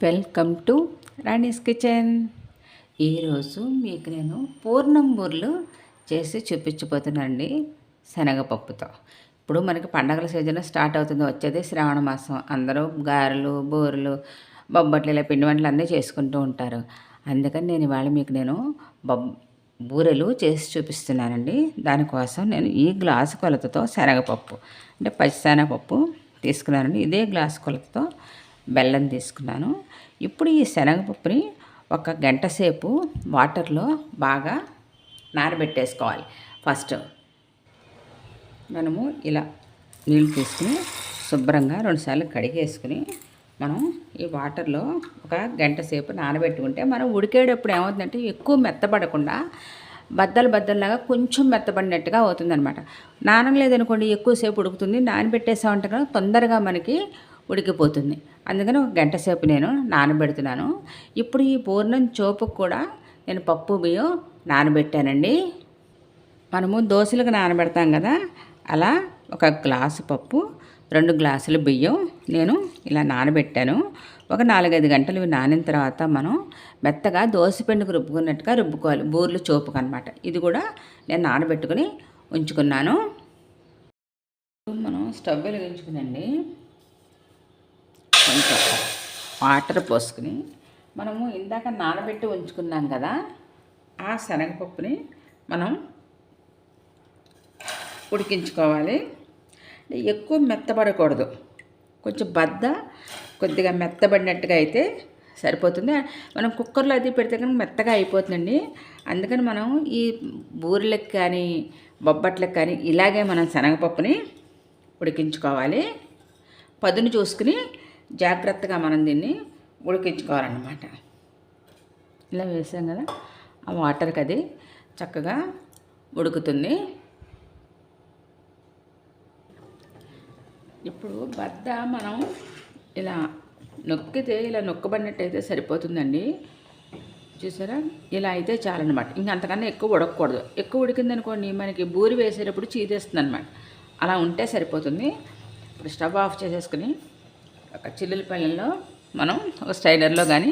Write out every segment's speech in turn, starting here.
Welcome to Rani's kitchen. ఈరోజు మీకు నేను పూర్ణం బూరెలు చేసి చూపించబోతున్నానండి శనగపప్పుతో. ఇప్పుడు మనకి పండగల సీజన్ స్టార్ట్ అవుతుంది, వచ్చేది శ్రావణ మాసం. అందరూ గారెలు, బూరెలు, బొబ్బట్లు ఇలా పిండి వంటలు అన్నీ చేసుకుంటూ ఉంటారు. అందుకని నేను ఇవాళ మీకు బూరెలు చేసి చూపిస్తున్నానండి. దానికోసం నేను ఈ గ్లాసు కొలతతో శనగపప్పు అంటే పచ్చిశనగపప్పు తీసుకున్నానండి. ఇదే గ్లాసు కొలతతో బెల్లం తీసుకున్నాను. ఇప్పుడు ఈ శనగపప్పుని 1 గంట సేపు వాటర్లో బాగా నానబెట్టేసుకోవాలి. ఫస్ట్ మనము ఇలా నీళ్ళు తీసుకుని శుభ్రంగా 2 సార్లు కడిగేసుకుని మనం ఈ వాటర్లో 1 గంట సేపు నానబెట్టుకుంటే మనం ఉడికేటప్పుడు ఏమవుతుందంటే ఎక్కువ మెత్తబడకుండా బద్దలాగా కొంచెం మెత్తబడినట్టుగా అవుతుందన్నమాట. నానలేదనుకోండి ఎక్కువసేపు ఉడుకుతుంది. నానబెట్టేసామంటే కదా తొందరగా మనకి ఉడికిపోతుంది. అందుకని 1 గంట సేపు నేను నానబెడుతున్నాను. ఇప్పుడు ఈ పూర్ణం చోపుకు కూడా నేను పప్పు బియ్యం నానబెట్టానండి. మనము దోశలకు నానబెడతాం కదా, అలా 1 గ్లాసు పప్పు, 2 గ్లాసులు బియ్యం నేను ఇలా నానబెట్టాను. ఒక 4-5 గంటలు ఇవి నానిన తర్వాత మనం మెత్తగా దోశపిండికి రుబ్బుకున్నట్టుగా రుబ్బుకోవాలి, బూర్లు చోపుకు అనమాట. ఇది కూడా నేను నానబెట్టుకుని ఉంచుకున్నాను. మనం స్టవ్ వెలిగించుకునండి, కొంచెం వాటర్ పోసుకుని మనము ఇందాక నానబెట్టి ఉంచుకున్నాం కదా ఆ శనగపప్పుని మనం ఉడికించుకోవాలి. ఎక్కువ మెత్తబడకూడదు, కొంచెం కొద్దిగా మెత్తబడినట్టుగా అయితే సరిపోతుంది. మనం కుక్కర్లో అది పెడితే కనుక మెత్తగా అయిపోతుందండి. అందుకని మనం ఈ బూరెలకు కానీ బొబ్బట్లకు కానీ ఇలాగే మనం శనగపప్పుని ఉడికించుకోవాలి. పదును చూసుకుని జాగ్రత్తగా మనం దీన్ని ఉడికించుకోవాలన్నమాట. ఇలా వేసాం కదా, ఆ వాటర్కి అది చక్కగా ఉడుకుతుంది. ఇప్పుడు మనం ఇలా నొక్కితే ఇలా నొక్కబడినట్టయితే సరిపోతుందండి. చూసారా, ఇలా అయితే చాలన్నమాట. ఇంకా అంతకన్నా ఎక్కువ ఉడకకూడదు. ఎక్కువ ఉడికిందనుకోండి మనకి బూరి వేసేటప్పుడు చీదేస్తుంది అనమాట. అలా ఉంటే సరిపోతుంది. ఇప్పుడు స్టవ్ ఆఫ్ చేసేసుకుని ఒక చిల్లుల పళ్ళెంలో మనం ఒక స్ట్రైనర్లో కానీ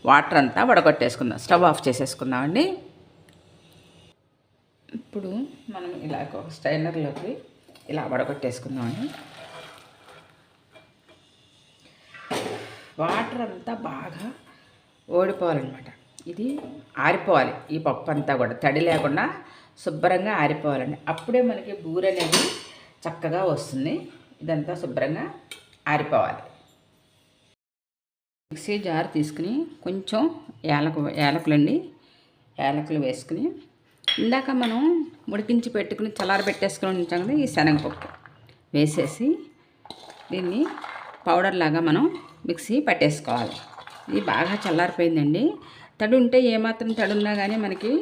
వాటర్ అంతా వడగొట్టేసుకుందాం. Stove off చేసేసుకుందామండి. ఇప్పుడు మనం ఇలా ఒక స్ట్రైనర్లోకి ఇలా వడగొట్టేసుకుందామండి. వాటర్ అంతా బాగా ఓడిపోవాలన్నమాట. ఇది ఆరిపోవాలి. ఈ పప్పు అంతా కూడా తడి లేకుండా శుభ్రంగా ఆరిపోవాలండి. అప్పుడే మనకి బూరె అనేది చక్కగా వస్తుంది. ఇదంతా శుభ్రంగా ఆరిపోవాలి. మిక్సీ జార్ తీసుకుని కొంచెం యాలకులు వేసుకుని ఇందాక మనం ఉడికించి పెట్టుకుని పెట్టేసుకుని ఉంచాం కదా, ఈ శనగపప్పు వేసేసి దీన్ని పౌడర్ లాగా మనం మిక్సీ పట్టేసుకోవాలి. ఇది బాగా చల్లారిపోయిందండి. తడి ఉంటే ఏమాత్రం తడి ఉన్నా కానీ మనకి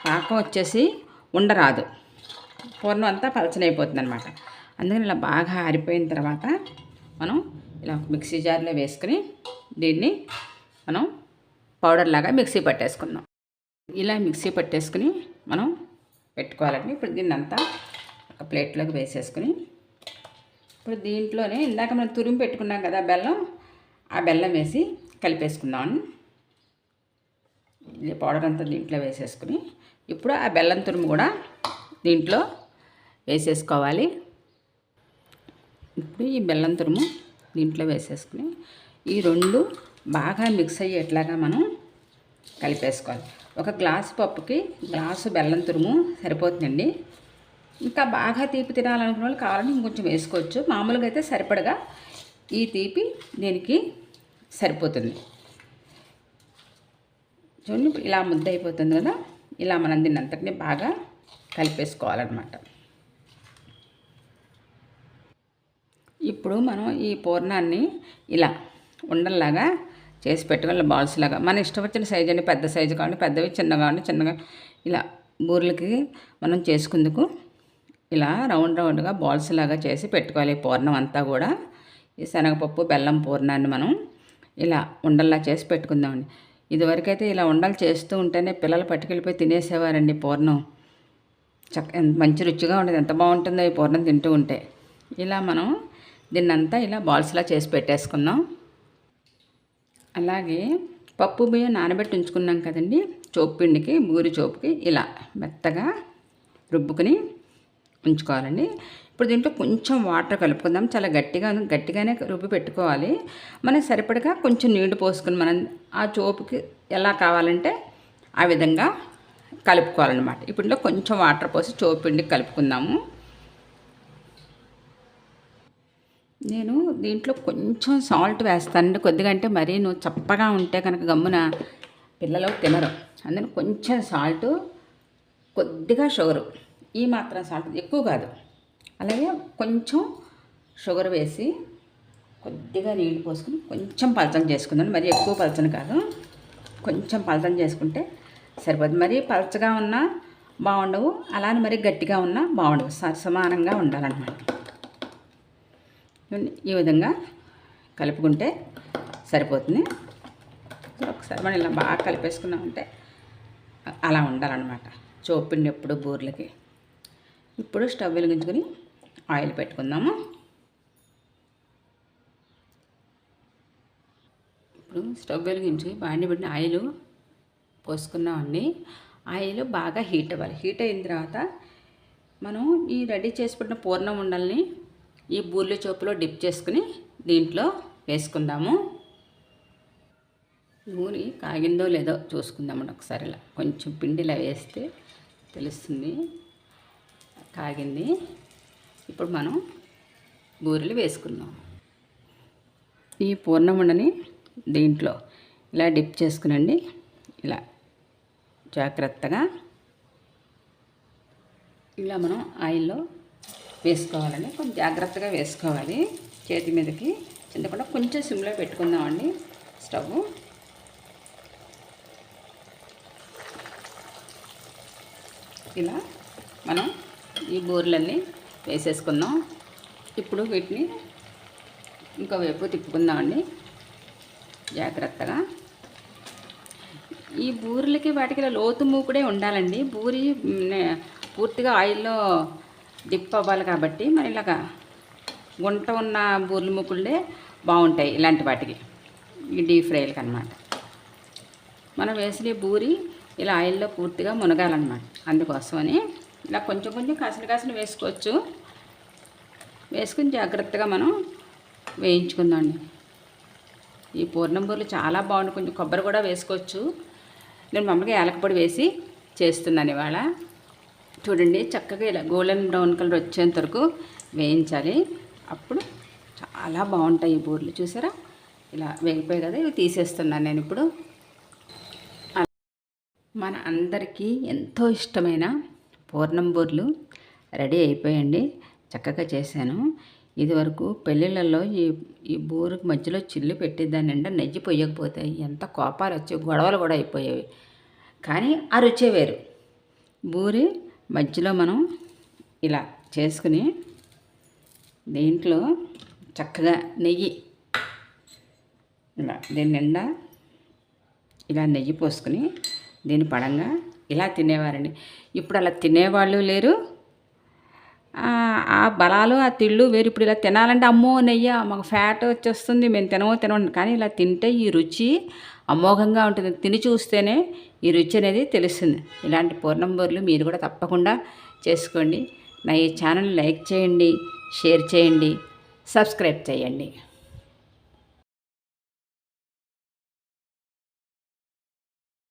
పాకం వచ్చేసి ఉండరాదు, పూర్ణం అంతా పలచనైపోతుంది అనమాట. అందుకని ఇలా బాగా ఆరిపోయిన తర్వాత మనం ఇలా మిక్సీ జార్లో వేసుకుని దీన్ని మనం పౌడర్ లాగా మిక్సీ పట్టేసుకుందాం. ఇలా మిక్సీ పట్టేసుకుని మనం పెట్టుకోవాలండి. ఇప్పుడు దీన్ని అంతా ఒక ప్లేట్లోకి వేసేసుకుని ఇప్పుడు దీంట్లోనే ఇందాక మనం తురిమి పెట్టుకున్నాం కదా బెల్లం, ఆ బెల్లం వేసి కలిపేసుకుందామని. ఇది పౌడర్ అంతా దీంట్లో వేసేసుకుని ఇప్పుడు ఆ బెల్లం తురుము కూడా దీంట్లో వేసేసుకోవాలి. ఇప్పుడు ఈ బెల్లం తురుము దీంట్లో వేసేసుకుని ఈ 2 బాగా మిక్స్ అయ్యేట్లాగా మనం కలిపేసుకోవాలి. 1 గ్లాసు పప్పుకి గ్లాసు బెల్లం తురుము సరిపోతుందండి. ఇంకా బాగా తీపి తినాలనుకున్న వాళ్ళు కావాలని ఇంకొంచెం వేసుకోవచ్చు. మామూలుగా అయితే సరిపడగా ఈ తీపి దీనికి సరిపోతుంది. చూడండి, ఇలా ముద్ద అయిపోతుంది కదా, ఇలా మనం దీన్ని అంతటినీ బాగా కలిపేసుకోవాలన్నమాట. ఇప్పుడు మనం ఈ పూర్ణాన్ని ఇలా ఉండల్లాగా చేసి పెట్టుకోవాలి, బాల్స్ లాగా. మన ఇష్టం వచ్చిన సైజు అండి, పెద్ద సైజు కావాలి, పెద్దవి చిన్నగా చిన్నగా ఇలా బూరెలకి మనం చేసుకుందుకు ఇలా రౌండ్గా బాల్స్ లాగా చేసి పెట్టుకోవాలి. ఈ పూర్ణం అంతా కూడా ఈ శనగపప్పు బెల్లం పూర్ణాన్ని మనం ఇలా ఉండల్లా చేసి పెట్టుకుందామండి. ఇదివరకైతే ఇలా ఉండలు చేస్తూ ఉంటేనే పిల్లలు పట్టుకెళ్ళిపోయి తినేసేవారండి పూర్ణం. మంచి రుచిగా ఉండేది, ఎంత బాగుంటుందో ఈ పూర్ణం తింటూ ఉంటే. ఇలా మనం దీన్నంతా ఇలా బాల్స్లా చేసి పెట్టేసుకుందాం. అలాగే పప్పు బియ్యం నానబెట్టి ఉంచుకున్నాం కదండి, పిండికి బూరి చోపుకి ఇలా మెత్తగా రుబ్బుకొని ఉంచుకోవాలండి. ఇప్పుడు దీంట్లో కొంచెం వాటర్ కలుపుకుందాం. చాలా గట్టిగానే రుబ్బి పెట్టుకోవాలి. మనకి సరిపడగా కొంచెం నీళ్లు పోసుకుని మనం ఆ చోపుకి ఎలా కావాలంటే ఆ విధంగా కలుపుకోవాలన్నమాట. ఇప్పుడు కొంచెం వాటర్ పోసి పిండికి కలుపుకుందాము. నేను దీంట్లో కొంచెం సాల్ట్ వేస్తానండి, కొద్దిగా. అంటే మరీ నువ్వు చప్పగా ఉంటే కనుక గమ్మున పిల్లలు తినరు. అందుకని కొంచెం సాల్టు, కొద్దిగా షుగరు, ఈ మాత్రం సాల్ట్, ఎక్కువ కాదు. అలాగే కొంచెం షుగర్ వేసి కొద్దిగా నీళ్ళు పోసుకుని కొంచెం పలచన చేసుకుందాం. మరీ ఎక్కువ పలచన కాదు, కొంచెం పలచన చేసుకుంటే సరిపోతుంది. మరీ పలచగా ఉన్నా బాగుండవు, అలానే మరీ గట్టిగా ఉన్నా బాగుండవు, సమానంగా ఉండాలన్నమాట. ఈ విధంగా కలుపుకుంటే సరిపోతుంది. ఒకసారి మనం ఇలా బాగా కలిపేసుకున్నామంటే అలా ఉండాలన్నమాట పిండి ఎప్పుడు బూరెలకి. ఇప్పుడు స్టవ్ వెలిగించుకొని ఆయిల్ పెట్టుకుందాము. ఇప్పుడు స్టవ్ వెలిగించి బాండి పెట్టిన ఆయిల్ పోసుకున్నామండి. ఆయిల్ బాగా హీట్ అవ్వాలి. హీట్ అయిన తర్వాత మనం ఈ రెడీ చేసి పెట్టిన పూర్ణం ఉండల్ని ఈ బూరెల చోపులో డిప్ చేసుకుని దీంట్లో వేసుకుందాము. నూనె కాగిందో లేదో చూసుకుందామండి ఒకసారి. ఇలా కొంచెం పిండిలా వేస్తే తెలుస్తుంది కాగింది. ఇప్పుడు మనం బూరెలు వేసుకుందాం. ఈ పూర్ణం ఉండని దీంట్లో ఇలా డిప్ చేసుకునండి. ఇలా జాగ్రత్తగా ఇలా మనం ఆయిల్లో వేసుకోవాలండి. కొంచెం జాగ్రత్తగా వేసుకోవాలి. చేతి మీదకి చింతకుండా కొంచెం సిమ్లో పెట్టుకుందామండి స్టవ్. ఇలా మనం ఈ బూరెలన్నీ వేసేసుకుందాం. ఇప్పుడు వీటిని ఇంకో వైపు తిప్పుకుందామండి జాగ్రత్తగా. ఈ బూరెలకి వాటికి ఇలా లోతు మూకుడే ఉండాలండి. బూరి పూర్తిగా ఆయిల్లో డిప్ అవ్వాలి కాబట్టి మరి ఇలాగా గుంట ఉన్న బూరెల మూకుళ్ళే బాగుంటాయి ఇలాంటి వాటికి, ఈ డీప్ ఫ్రైలకి అన్నమాట. మనం వేసిన బూరి ఇలా ఆయిల్లో పూర్తిగా మునగాలన్నమాట. అందుకోసమని ఇలా కొంచెం కొంచెం కాసిన వేసుకోవచ్చు. వేసుకుని జాగ్రత్తగా మనం వేయించుకుందామండి. ఈ పూర్ణం బూరెలు చాలా బాగుంటాయి. కొంచెం కొబ్బరి కూడా వేసుకోవచ్చు. నేను మామూలుగా యాలకపొడి వేసి చేస్తున్నాను ఇవాళ. చూడండి, చక్కగా ఇలా గోల్డెన్ బ్రౌన్ కలర్ వచ్చేంత వరకు వేయించాలి. అప్పుడు చాలా బాగుంటాయి ఈ బూరెలు. చూసారా, ఇలా వేగిపోయి కదా, ఇవి తీసేస్తున్నాను నేను ఇప్పుడు. మన అందరికీ ఎంతో ఇష్టమైన పూర్ణం బూరెలు రెడీ అయిపోయండి. చక్కగా చేశాను. ఇదివరకు పెళ్ళిళ్ళల్లో ఈ బూరెకి మధ్యలో చిల్లు పెట్టేదాన్ని అండి. నెయ్యి పొయ్యకపోతే ఎంత కోపాలు వచ్చేవి, గొడవలు కూడా అయిపోయేవి. కానీ ఆ రుచే వేరు. బూరి మధ్యలో మనం ఇలా చేసుకుని దీంట్లో చక్కగా నెయ్యి ఇలా దీని నిండా ఇలా నెయ్యి పోసుకుని దీని పడంగా ఇలా తినేవారండి. ఇప్పుడు అలా తినేవాళ్ళు లేరు. ఆ బలాలు ఆ తిళ్ళు వేరు. ఇప్పుడు ఇలా తినాలంటే అమ్మో నెయ్యి మాకు ఫ్యాట్ వచ్చేస్తుంది, మేము తినము. కానీ ఇలా తింటే ఈ రుచి అమోఘంగా ఉంటుంది. తిని చూస్తేనే ఈ రుచి అనేది తెలుస్తుంది. ఇలాంటి పూర్ణం బూరెలు మీరు కూడా తప్పకుండా చేసుకోండి. నా ఈ ఛానల్ లైక్ చేయండి, షేర్ చేయండి, సబ్స్క్రైబ్ చేయండి.